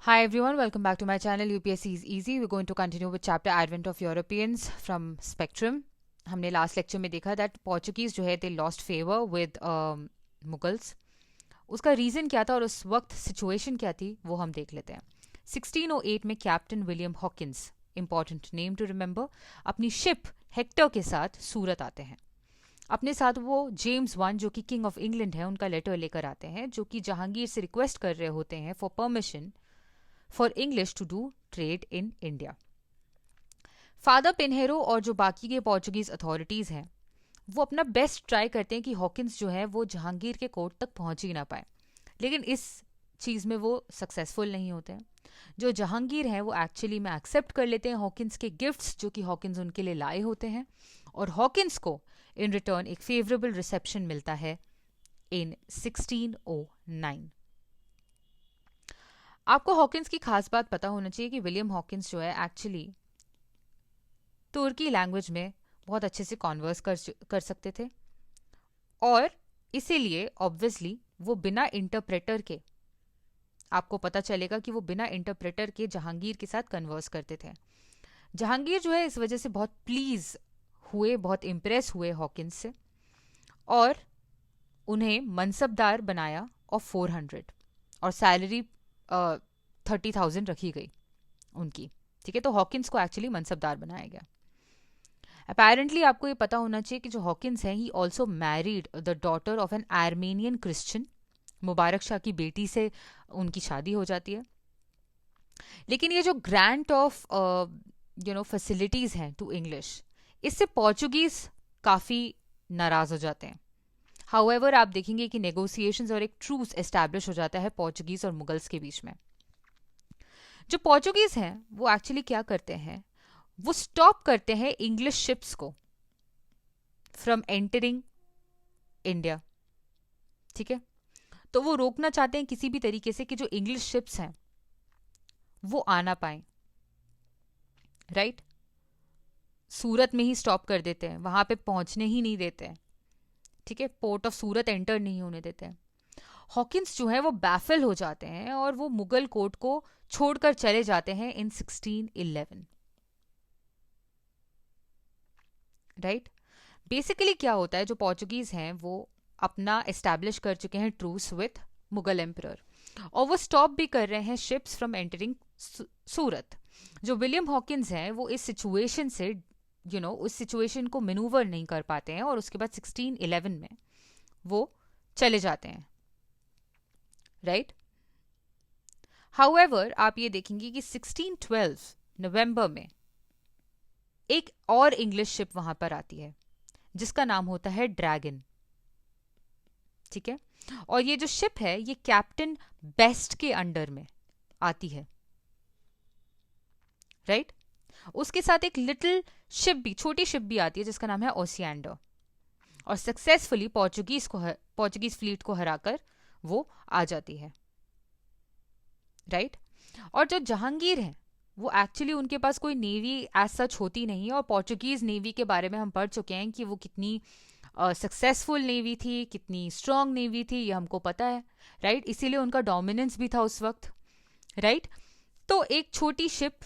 Hi everyone, welcome back to my channel UPSC is easy. We're going to continue with chapter Advent of Europeans from Spectrum. हमने last lecture में देखा that Portuguese जो है they lost favour with Mughals. उसका reason क्या था और उस वक्त सिचुएशन क्या थी वो हम देख लेते हैं. 1608 में captain William Hawkins, important name to remember, अपनी शिप हेक्टर के साथ सूरत आते हैं. अपने साथ वो जेम्स वन जो कि किंग ऑफ इंग्लैंड है उनका लेटर लेकर आते हैं, जो कि जहांगीर से रिक्वेस्ट कर रहे होते हैं for permission for English to do trade in India. Father Pinheiro और जो बाकी के पोर्चुगीज अथॉरिटीज़ हैं वो अपना बेस्ट ट्राई करते हैं कि हॉकिंस जो है वो जहांगीर के कोर्ट तक पहुंच ही ना पाए, लेकिन इस चीज़ में वो सक्सेसफुल नहीं होते हैं. जो जहांगीर हैं वो एक्चुअली में एक्सेप्ट कर लेते हैं हॉकिंस के गिफ्ट्स जो कि हॉकिंस उनके लिए लाए होते हैं, और हॉकिंस को इन रिटर्न एक फेवरेबल रिसेप्शन मिलता है इन 1609. आपको हॉकिंस की खास बात पता होना चाहिए कि विलियम हॉकिंस जो है एक्चुअली तुर्की लैंग्वेज में बहुत अच्छे से कॉन्वर्स कर सकते थे, और इसीलिए ऑब्वियसली वो बिना इंटरप्रेटर के, आपको पता चलेगा कि वो बिना इंटरप्रेटर के जहांगीर के साथ कन्वर्स करते थे. जहांगीर जो है इस वजह से बहुत प्लीज हुए, बहुत इम्प्रेस हुए हॉकिंस से, और उन्हें मनसबदार बनाया ऑफ 400, और सैलरी 30,000 रखी गई उनकी. ठीक है, तो हॉकिंस को एक्चुअली मनसबदार बनाया गया. अपेरेंटली आपको ये पता होना चाहिए कि जो हॉकिंस हैं he also married the daughter of an Armenian Christian. Mubarak Shah की बेटी से उनकी शादी हो जाती है. लेकिन ये जो ग्रांट ऑफ फैसिलिटीज़ हैं टू इंग्लिश, इससे पोर्चुगीज काफ़ी नाराज़ हो जाते हैं. हाउएवर आप देखेंगे कि नेगोशिएशंस और एक ट्रूस एस्टैब्लिश हो जाता है पोर्चुगीज और मुगल्स के बीच में. जो पोर्चुगीज हैं वो एक्चुअली क्या करते हैं, वो स्टॉप करते हैं इंग्लिश शिप्स को फ्रॉम एंटरिंग इंडिया. ठीक है, तो वो रोकना चाहते हैं किसी भी तरीके से कि जो इंग्लिश शिप्स हैं वो आना पाए. राइट, सूरत में ही स्टॉप कर देते हैं, वहां पे पहुंचने ही नहीं देते हैं. ठीक है, पोर्ट ऑफ सूरत एंटर नहीं होने देते हैं. हॉकिंस जो है वो बैफल हो जाते हैं और वो मुगल कोर्ट को छोड़कर चले जाते हैं इन 1611. राइट, बेसिकली क्या होता है, जो पोर्चुगीज हैं वो अपना एस्टैब्लिश कर चुके हैं ट्रूस विथ मुगल एम्परर, और वो स्टॉप भी कर रहे हैं शिप्स फ्रॉम एंटरिंग सूरत. जो विलियम हॉकिंस हैं वो इस सिचुएशन से उस सिचुएशन को मैनूवर नहीं कर पाते हैं, और उसके बाद 1611 में वो चले जाते हैं. राइट, हाउएवर आप ये देखेंगे कि 1612 नवंबर में एक और इंग्लिश शिप वहां पर आती है जिसका नाम होता है ड्रैगन. ठीक है, और ये जो शिप है ये कैप्टन बेस्ट के अंडर में आती है. राइट, उसके साथ एक लिटिल शिप भी, छोटी शिप भी आती है जिसका नाम है ओसिएंडर, और सक्सेसफुली पोर्चुगीज फ्लीट को हराकर वो आ जाती है. राइट, और जो जहांगीर हैं वो एक्चुअली उनके पास कोई नेवी एज सच होती नहीं है, और पोर्चुगीज नेवी के बारे में हम पढ़ चुके हैं कि वो कितनी सक्सेसफुल नेवी थी, कितनी स्ट्रांग नेवी थी, ये हमको पता है. राइट, इसीलिए उनका डोमिनेंस भी था उस वक्त. राइट, तो एक छोटी शिप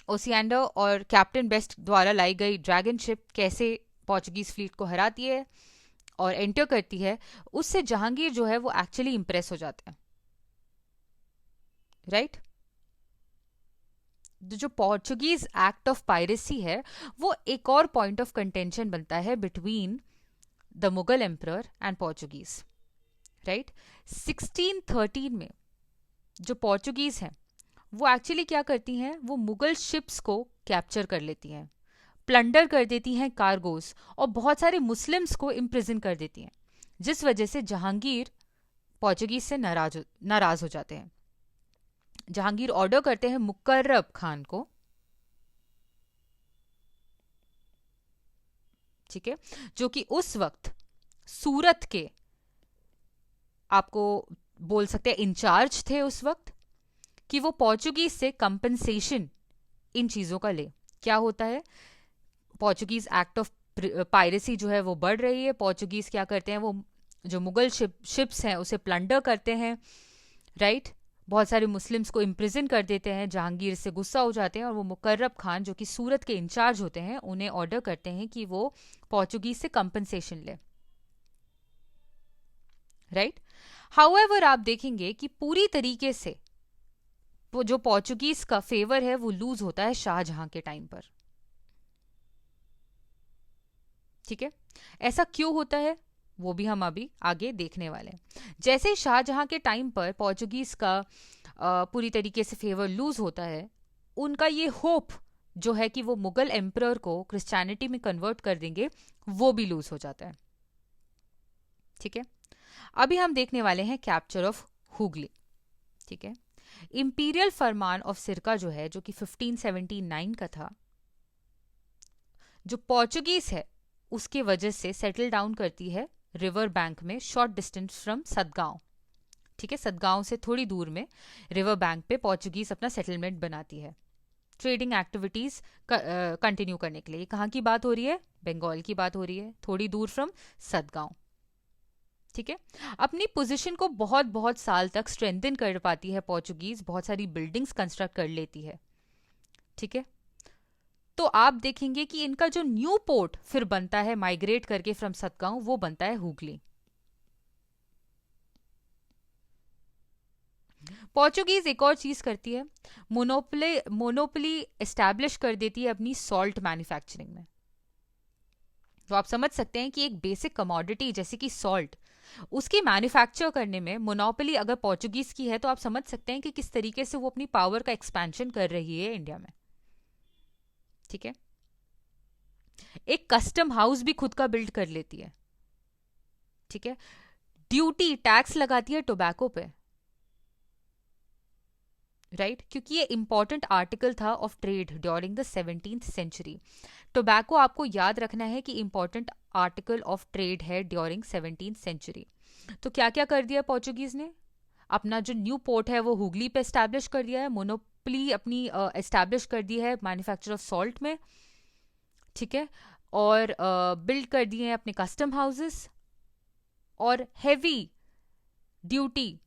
ओसिएंडर और कैप्टन बेस्ट द्वारा लाई गई ड्रैगन शिप कैसे पोर्चुगीज फ्लीट को हराती है और एंटर करती है, उससे जहांगीर जो है वो एक्चुअली इंप्रेस हो जाते हैं. राइट, जो पोर्चुगीज एक्ट ऑफ पायरेसी है वो एक और पॉइंट ऑफ कंटेंशन बनता है between the Mughal emperor and Portuguese. Right, 1613 में जो पोर्चुगीज हैं वो एक्चुअली क्या करती हैं, वो मुगल शिप्स को कैप्चर कर लेती हैं, प्लंडर कर देती हैं कार्गोस, और बहुत सारे मुस्लिम्स को इम्प्रिजन कर देती हैं, जिस वजह से जहांगीर पोर्चुगीज से नाराज हो जाते हैं. जहांगीर ऑर्डर करते हैं मुकर्रब खान को, ठीक है, जो कि उस वक्त सूरत के, आपको बोल सकते हैं इंचार्ज थे उस वक्त, कि वो पोर्चुगीज से कंपनसेशन इन चीजों का ले. क्या होता है, पोर्चुगीज एक्ट ऑफ पायरेसी जो है वो बढ़ रही है. पोर्चुगीज क्या करते हैं, वो जो मुगल शिप्स हैं उसे प्लंडर करते हैं. राइट, बहुत सारे मुस्लिम्स को इम्प्रिजन कर देते हैं। जहांगीर से गुस्सा हो जाते हैं और वो मुकर्रब खान जो कि सूरत के इंचार्ज होते हैं उन्हें ऑर्डर करते हैं कि वो पोर्चुगीज से कंपनसेशन ले, राइट। हाउएवर आप देखेंगे कि पूरी तरीके से वो जो पोर्चुगीज का फेवर है वो लूज होता है शाहजहां के टाइम पर, ठीक है। ऐसा क्यों होता है वो भी हम अभी आगे देखने वाले हैं। जैसे शाहजहां के टाइम पर पोर्चुगीज का पूरी तरीके से फेवर लूज होता है, उनका ये होप जो है कि वो मुगल एम्परर को क्रिश्चियनिटी में कन्वर्ट कर देंगे, वो भी लूज हो जाता है, ठीक है। अभी हम देखने वाले हैं कैप्चर ऑफ हुगली, ठीक है। इंपीरियल फरमान ऑफ सिरका जो है, जो कि 1579 का था, जो पोर्चुगीज है उसके वजह से सेटल डाउन करती है रिवर बैंक में, शॉर्ट डिस्टेंस फ्रॉम सदगांव, ठीक है। सदगांव से थोड़ी दूर में रिवर बैंक पे पोर्चुगीज अपना सेटलमेंट बनाती है ट्रेडिंग एक्टिविटीज कंटिन्यू करने के लिए। कहाँ की बात हो रही है? बंगाल की बात हो रही है, थोड़ी दूर फ्रॉम सदगांव, ठीक है। अपनी पोजीशन को बहुत बहुत साल तक स्ट्रेंथन कर पाती है पोर्चुगीज, बहुत सारी बिल्डिंग्स कंस्ट्रक्ट कर लेती है, ठीक है। तो आप देखेंगे कि इनका जो न्यू पोर्ट फिर बनता है माइग्रेट करके फ्रॉम सदगांव, वो बनता है हुगली। पोर्चुगीज एक और चीज करती है, मोनोपोली एस्टैब्लिश कर देती है अपनी सॉल्ट मैन्युफैक्चरिंग में। तो आप समझ सकते हैं कि एक बेसिक कमोडिटी जैसे कि सॉल्ट, उसकी मैन्युफैक्चर करने में मोनोपोली अगर पोर्चुगीज की है, तो आप समझ सकते हैं कि किस तरीके से वो अपनी पावर का एक्सपेंशन कर रही है इंडिया में, ठीक है। एक कस्टम हाउस भी खुद का बिल्ड कर लेती है, ठीक है। ड्यूटी टैक्स लगाती है टोबैको पे, राइट, क्योंकि ये इंपॉर्टेंट आर्टिकल था of trade during the 17th century. Tobacco आपको याद रखना है कि इंपॉर्टेंट आर्टिकल ऑफ ट्रेड है ड्यूरिंग 17th सेंचुरी। तो क्या क्या कर दिया पोर्चुगीज ने? अपना जो न्यू पोर्ट है वो हुगली पे एस्टैब्लिश कर दिया है, मोनोपोली अपनी एस्टैब्लिश कर दी है मैन्युफैक्चर ऑफ सॉल्ट में, ठीक है। और बिल्ड कर दिए हैं अपने कस्टम हाउसेस, और हैवी ड्यूटी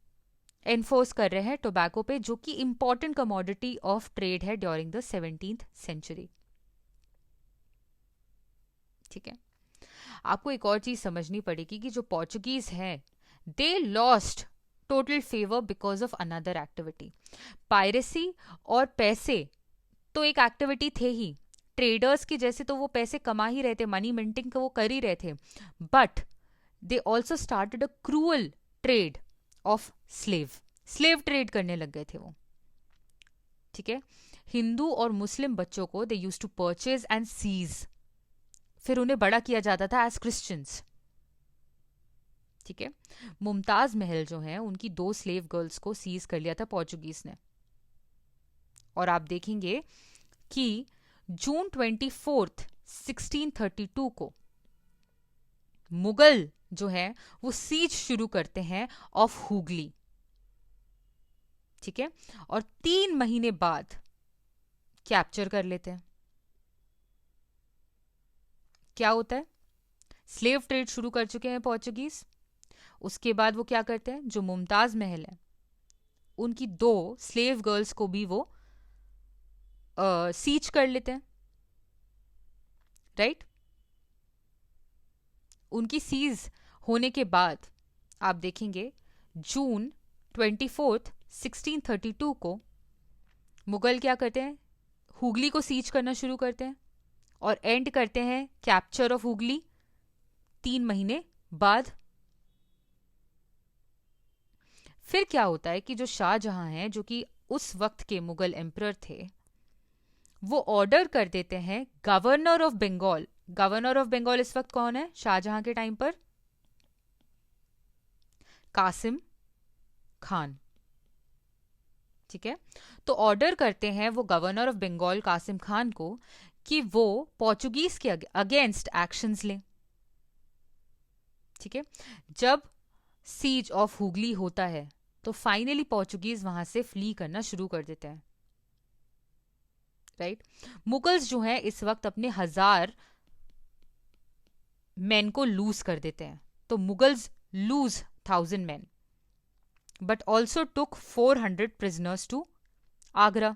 एनफोर्स कर रहे हैं टोबैको पे, जो कि इंपॉर्टेंट कमोडिटी ऑफ ट्रेड है ड्यूरिंग द 17th सेंचुरी, ठीक है। आपको एक और चीज समझनी पड़ेगी कि जो पोर्चुगीज हैं, they lost total favour because of another activity. Piracy और पैसे तो एक एक्टिविटी थे ही, ट्रेडर्स की जैसे तो वो पैसे कमा ही रहे थे, मनी मिंटिंग का वो कर ही रहे थे, but they also started a cruel trade off slave trade करने लग गए थे वो, ठीक है। हिंदू और मुस्लिम बच्चों को they use to purchase and seize, फिर उन्हें बड़ा किया जाता था एज क्रिश्चियंस, ठीक है। मुमताज महल जो है उनकी 2 स्लेव गर्ल्स को सीज कर लिया था पोर्चुगीज ने। और आप देखेंगे कि जून 24, 1632 को मुगल जो है वो सीज शुरू करते हैं ऑफ हुगली, ठीक है। और 3 महीने बाद कैप्चर कर लेते हैं। क्या होता है? स्लेव ट्रेड शुरू कर चुके हैं पोर्चुगीज। उसके बाद वो क्या करते हैं, जो मुमताज महल है उनकी 2 स्लेव गर्ल्स को भी वो सीज कर लेते हैं, राइट। उनकी सीज होने के बाद आप देखेंगे जून 24, 1632 को मुगल क्या करते हैं, हुगली को सीज करना शुरू करते हैं और एंड करते हैं कैप्चर ऑफ हुगली 3 महीने बाद। फिर क्या होता है कि जो शाहजहां हैं, जो कि उस वक्त के मुगल एम्परर थे, वो ऑर्डर कर देते हैं governor of Bengal. Governor of Bengal इस वक्त कौन है शाहजहां के टाइम पर? कासिम खान, ठीक है। तो ऑर्डर करते हैं वो गवर्नर ऑफ बंगाल कासिम खान को कि वो पोर्चुगीज के अगेंस्ट एक्शंस लें, ठीक है। जब सीज ऑफ हुगली होता है तो फाइनली पोर्चुगीज वहां से फ्ली करना शुरू कर देते हैं, राइट। मुगल्स जो हैं इस वक्त अपने 1000 मैन को लूज कर देते हैं, तो Mughals lose 1000 man but also took 400 prisoners to Agra.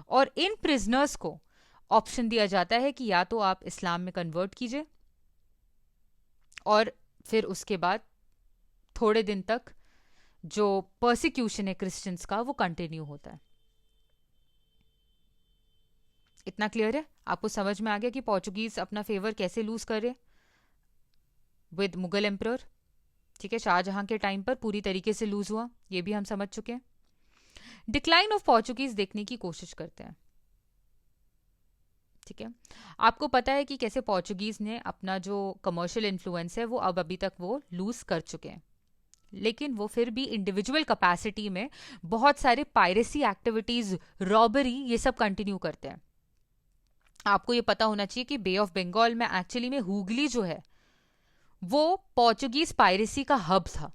और इन प्रिजनर्स को ऑप्शन दिया जाता है कि या तो आप इस्लाम में कन्वर्ट कीजिए, और फिर उसके बाद थोड़े दिन तक जो पर्सिक्यूशन है क्रिश्चियंस का वो कंटिन्यू होता है। इतना क्लियर है? आपको समझ में आ गया कि पोर्चुगीज अपना फेवर कैसे लूज करे विद मुगल एम्प्रर। ठीक है, शाहजहां के टाइम पर पूरी तरीके से लूज हुआ, ये भी हम समझ चुके हैं। डिक्लाइन ऑफ पोर्चुगीज देखने की कोशिश करते हैं। ठीक है, आपको पता है कि कैसे पोर्चुगीज ने अपना जो कमर्शियल इन्फ्लुएंस है वो अब अभी तक वो लूज कर चुके हैं, लेकिन वो फिर भी इंडिविजुअल कैपेसिटी में बहुत सारे पायरेसी एक्टिविटीज, रॉबरी, ये सब कंटिन्यू करते हैं। आपको ये पता होना चाहिए कि बे ऑफ बंगाल में एक्चुअली में हुगली जो है वो पोर्चुगीज पायरेसी का हब था।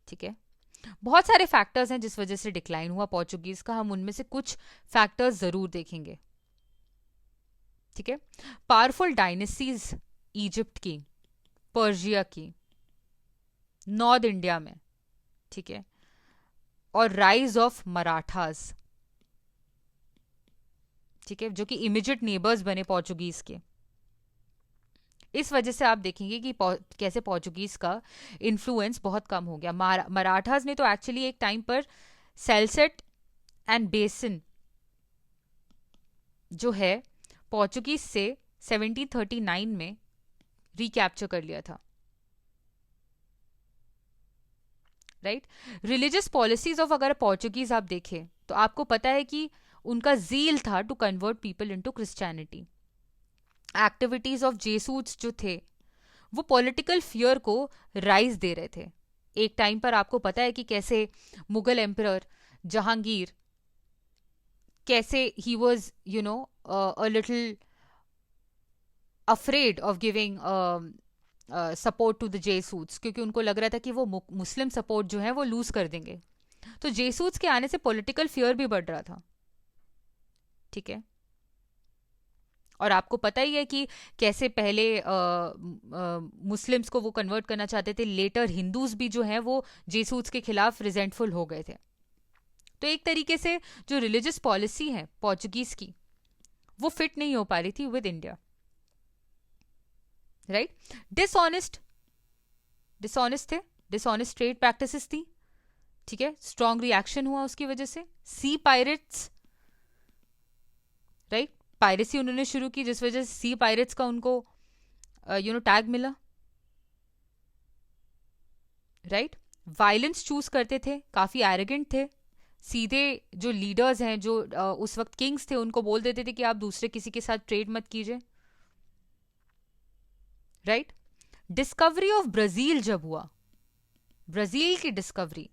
ठीक है, बहुत सारे फैक्टर्स हैं जिस वजह से डिक्लाइन हुआ पोर्चुगीज का, हम उनमें से कुछ फैक्टर्स जरूर देखेंगे। ठीक है, पावरफुल डायनेस्टीज इजिप्ट की, पर्शिया की, नॉर्थ इंडिया में, ठीक है, और राइज ऑफ मराठास, ठीक है, जो कि इमीडिएट नेबर्स बने पोर्चुगीज के। इस वजह से आप देखेंगे कि कैसे पोर्चुगीज का इन्फ्लुएंस बहुत कम हो गया। मराठास ने तो एक्चुअली एक टाइम पर सेल्सेट एंड बेसिन जो है पोर्चुगीज से 1739 में रिकैप्चर कर लिया था। राइट, रिलीजियस पॉलिसीज ऑफ अगर पोर्चुगीज आप देखें तो आपको पता है कि उनका जील था to convert people into Christianity. Activities of Jesuits जो थे वो पॉलिटिकल फियर को राइज दे रहे थे। एक टाइम पर आपको पता है कि कैसे मुगल एम्परर जहांगीर, कैसे he was a little afraid of giving support to the Jesuits, क्योंकि उनको लग रहा था कि वो मुस्लिम सपोर्ट जो है वो लूज कर देंगे। तो जेसूट्स के आने से पॉलिटिकल फियर भी बढ़ रहा था। ठीक है, और आपको पता ही है कि कैसे पहले मुस्लिम्स को वो कन्वर्ट करना चाहते थे, लेटर हिंदूज भी जो हैं वो जेसूट्स के खिलाफ रिजेंटफुल हो गए थे। तो एक तरीके से जो रिलीजियस पॉलिसी है पोर्चुगीज की वो फिट नहीं हो पा रही थी विद इंडिया। राइट, डिसऑनेस्ट थे, डिसऑनेस्ट ट्रेड प्रैक्टिसेस थी। ठीक है, स्ट्रॉन्ग रिएक्शन हुआ उसकी वजह से। सी पायरेट्स, राइट, पायरेसी उन्होंने शुरू की जिस वजह से सी पायरेट्स का उनको टैग मिला। राइट, वायलेंस चूज करते थे, काफी एरोगेंट थे, सीधे जो लीडर्स हैं जो उस वक्त किंग्स थे उनको बोल देते थे कि आप दूसरे किसी के साथ ट्रेड मत कीजिए। राइट, डिस्कवरी ऑफ ब्राजील जब हुआ, ब्राजील की डिस्कवरी,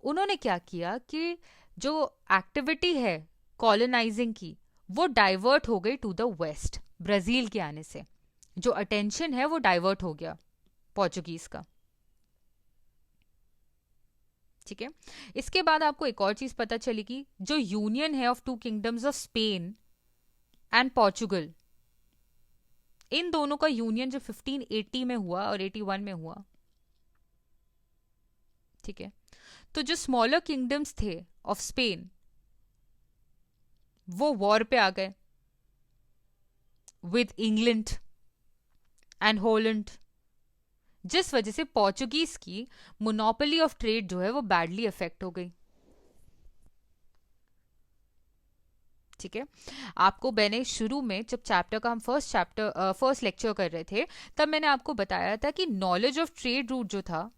उन्होंने क्या किया कि जो एक्टिविटी है कॉलोनाइजिंग की वो डाइवर्ट हो गई टू द वेस्ट। ब्राजील के आने से जो अटेंशन है वो डाइवर्ट हो गया पोर्चुगीज का। ठीक है, इसके बाद आपको एक और चीज पता चली कि जो यूनियन है of two kingdoms of Spain and Portugal, इन दोनों का यूनियन जो 1580 में हुआ और 81 में हुआ। ठीक है, तो जो स्मॉलर किंगडम्स थे ऑफ स्पेन वो वॉर पे आ गए विद इंग्लैंड एंड हॉलैंड, जिस वजह से पोर्चुगीज की मोनोपोली ऑफ ट्रेड जो है वो बैडली अफेक्ट हो गई। ठीक है, आपको मैंने शुरू में जब चैप्टर का हम फर्स्ट लेक्चर कर रहे थे तब मैंने आपको बताया था कि नॉलेज ऑफ ट्रेड रूट जो था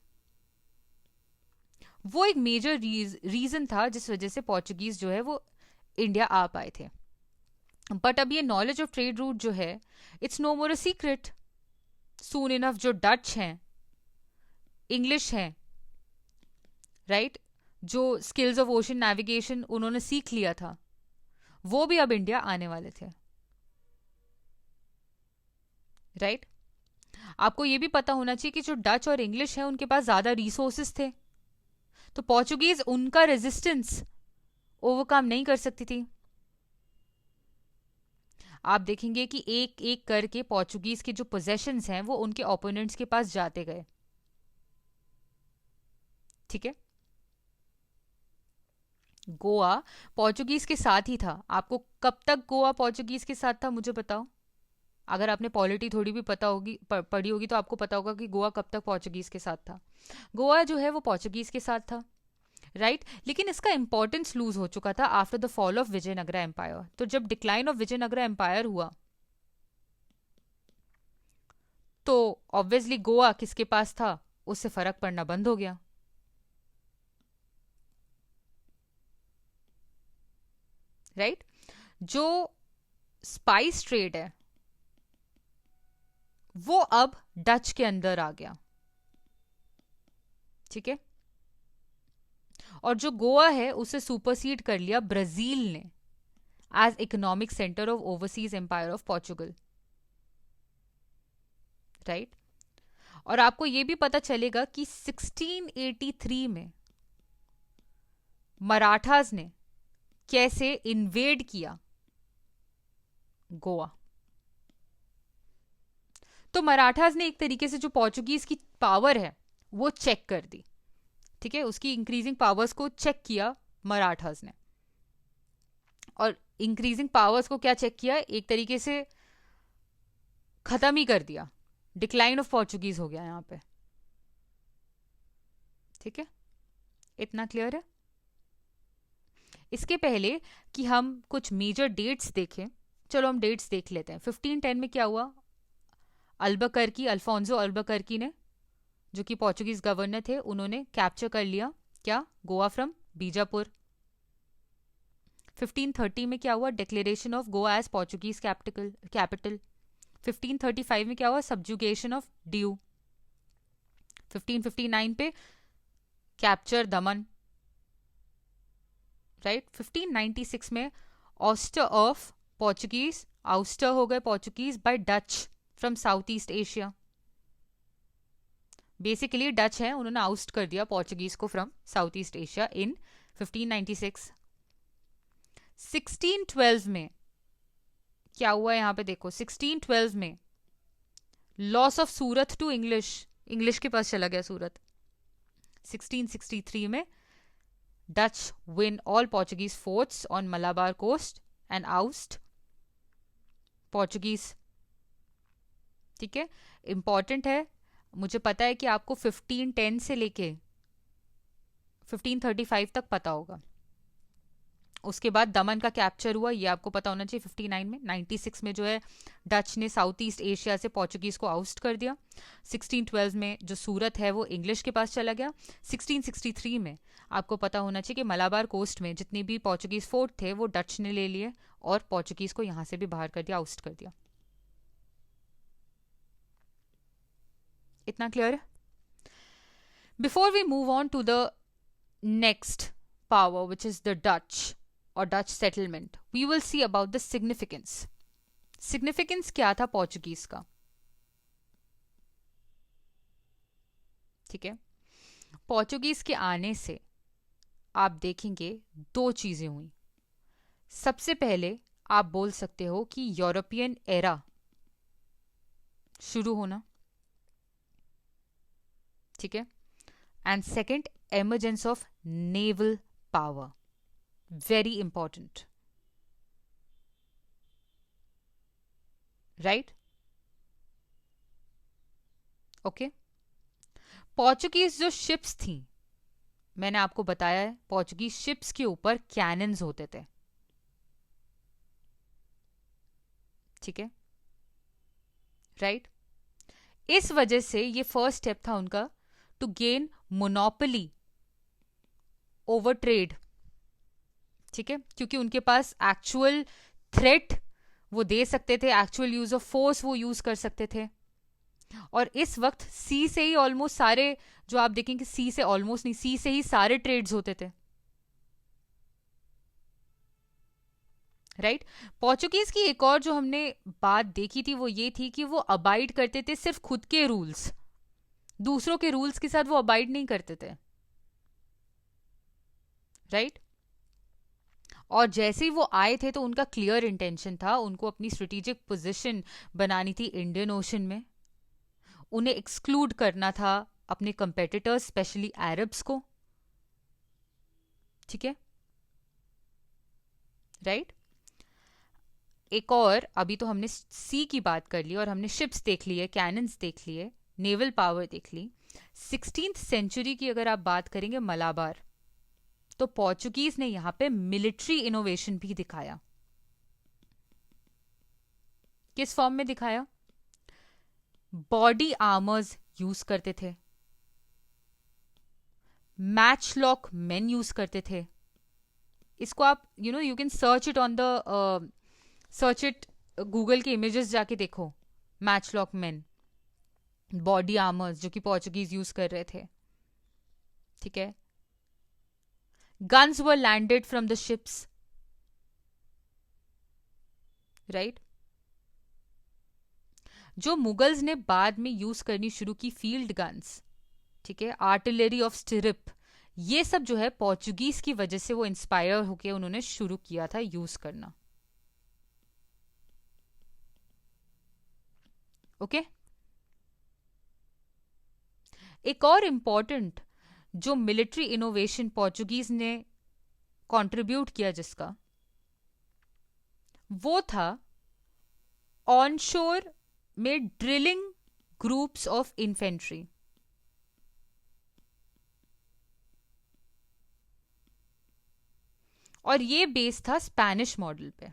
वो एक मेजर रीजन था जिस वजह से पोर्चुगीज जो है वो इंडिया आ पाए थे। बट अब ये नॉलेज ऑफ ट्रेड रूट जो है it's no more a secret. Soon enough जो डच हैं, इंग्लिश हैं, राइट, जो स्किल्स ऑफ ओशन नेविगेशन उन्होंने सीख लिया था वो भी अब इंडिया आने वाले थे। राइट, आपको ये भी पता होना चाहिए कि जो डच और इंग्लिश है उनके पास ज्यादा रिसोर्सेस थे, तो पोर्चुगीज उनका रेजिस्टेंस ओवरकम नहीं कर सकती थी। आप देखेंगे कि एक एक करके पोर्चुगीज के जो पोजेशंस हैं वो उनके ओपोनेंट्स के पास जाते गए। ठीक है, गोवा पोर्चुगीज के साथ ही था। आपको कब तक गोवा पोर्चुगीज के साथ था मुझे बताओ। अगर आपने पॉलिटी थोड़ी भी पता होगी पढ़ी होगी तो आपको पता होगा कि गोवा कब तक पोर्चुगीज के साथ था। गोवा जो है वो पोर्चुगीज के साथ था, राइट। लेकिन इसका इंपॉर्टेंस लूज हो चुका था after the fall of Vijayanagara empire. तो जब डिक्लाइन ऑफ विजयनगरा एम्पायर हुआ तो ऑब्वियसली गोवा किसके पास था, उससे फर्क पड़ना बंद हो गया, राइट। जो स्पाइस ट्रेड है वो अब डच के अंदर आ गया, ठीक है। और जो गोवा है उसे सुपरसीड कर लिया ब्राजील ने as economic centre of overseas empire of Portugal, right. और आपको यह भी पता चलेगा कि 1683 में मराठास ने कैसे इन्वेड किया गोवा। तो मराठास ने एक तरीके से जो पोर्चुगीज की पावर है वो चेक कर दी, ठीक है। उसकी इंक्रीजिंग पावर्स को चेक किया मराठास ने, और इंक्रीजिंग पावर्स को क्या चेक किया, एक तरीके से खत्म ही कर दिया। डिक्लाइन ऑफ पोर्चुगीज हो गया यहां पे, ठीक है। इतना क्लियर है। इसके पहले कि हम कुछ मेजर डेट्स देखें, चलो हम डेट्स देख लेते हैं। 1510 में क्या हुआ, अल्बकर्की, अल्फोंसो अल्बकर्की ने, जो कि पोर्चुगीज गवर्नर थे, उन्होंने कैप्चर कर लिया क्या, गोवा फ्रॉम बीजापुर। 1530 में क्या हुआ, declaration of Goa as Portuguese capital. 1535 में क्या हुआ, सब्जुगेशन ऑफ ड्यू। 1559 पे कैप्चर दमन, राइट। 1596 में ऑस्टर ऑफ पोर्चुगीज, आउस्टर हो गए Portuguese by Dutch from South East Asia. Basically Dutch है, उन्होंने आउस्ट कर दिया पोर्चुगीज को from South East Asia in 1596। 1612 में क्या हुआ यहां पे देखो, 1612 में loss of Surat to English के पास चला गया सूरत। 1663 में Dutch win all Portuguese forts on Malabar coast and oust Portuguese, ठीक है। इंपॉर्टेंट है, मुझे पता है कि आपको 1510 से लेके 1535 तक पता होगा। उसके बाद दमन का कैप्चर हुआ, ये आपको पता होना चाहिए 59 में। 96 में जो है डच ने साउथ ईस्ट एशिया से पोर्चुगीज को आउस्ट कर दिया। 1612 में जो सूरत है वो इंग्लिश के पास चला गया। 1663 में आपको पता होना चाहिए कि मलाबार कोस्ट में जितने भी पोर्चुगीज फोर्ट थे वो डच ने ले लिए और पोर्चुगीज को यहां से भी बाहर कर दिया, आउस्ट कर दिया। इतना क्लियर है। Before we move on to the next power which is the Dutch और Dutch settlement, we will see about the significance. Significance क्या था पोर्चुगीज का, ठीक है। पोर्चुगीज के आने से आप देखेंगे दो चीजें हुई। सबसे पहले आप बोल सकते हो कि यूरोपियन एरा शुरू होना, ठीक है। And second, emergence of naval power, very important, right. Okay, Portuguese जो शिप्स थी, मैंने आपको बताया है पोर्चुगीज शिप्स के ऊपर कैनन्स होते थे, ठीक है, राइट। इस वजह से ये फर्स्ट स्टेप था उनका to gain monopoly over trade, ठीक है। क्योंकि उनके पास एक्चुअल थ्रेट वो दे सकते थे, एक्चुअल यूज ऑफ फोर्स वो यूज कर सकते थे। और इस वक्त सी से ही ऑलमोस्ट सारे, जो आप देखेंगे सी से ऑलमोस्ट नहीं, सी से ही सारे ट्रेड्स होते थे, राइट। पोर्चुगीज की एक और जो हमने बात देखी थी वो ये थी कि वो अबाइड करते थे सिर्फ खुद के रूल्स, दूसरों के रूल्स के साथ वो अबाइड नहीं करते थे, राइट। और जैसे ही वो आए थे तो उनका क्लियर इंटेंशन था, उनको अपनी स्ट्रेटेजिक पोजीशन बनानी थी इंडियन ओशन में, उन्हें एक्सक्लूड करना था अपने कंपेटिटर्स स्पेशली अरब्स को, ठीक है, राइट। एक और, अभी तो हमने सी की बात कर ली और हमने शिप्स देख ली है, कैनन्स देख लिए, नेवल पावर देख ली। 16th सेंचुरी की अगर आप बात करेंगे, मलाबार, तो पोर्चुगीज ने यहां पे मिलिट्री इनोवेशन भी दिखाया। किस फॉर्म में दिखाया? बॉडी आर्मर्स यूज करते थे, मैच लॉक मेन यूज करते थे। इसको आप you can search it on the search it, Google के इमेजेस जाके देखो, match lock main, body armours जो कि पोर्चुगीज यूज कर रहे थे, ठीक है। Guns were landed from the ships, right. जो मुगल्स ने बाद में यूज करनी शुरू की फील्ड गन्स, ठीक है, आर्टिलरी ऑफ स्टिरिप, ये सब जो है पोर्चुगीज की वजह से वो इंस्पायर होके उन्होंने शुरू किया था यूज करना। ओके एक और इंपॉर्टेंट जो मिलिट्री इनोवेशन पोर्चुगीज ने कंट्रीब्यूट किया जिसका, वो था ऑनशोर में ड्रिलिंग ग्रुप्स ऑफ इन्फेंट्री। और ये बेस था स्पैनिश मॉडल पे।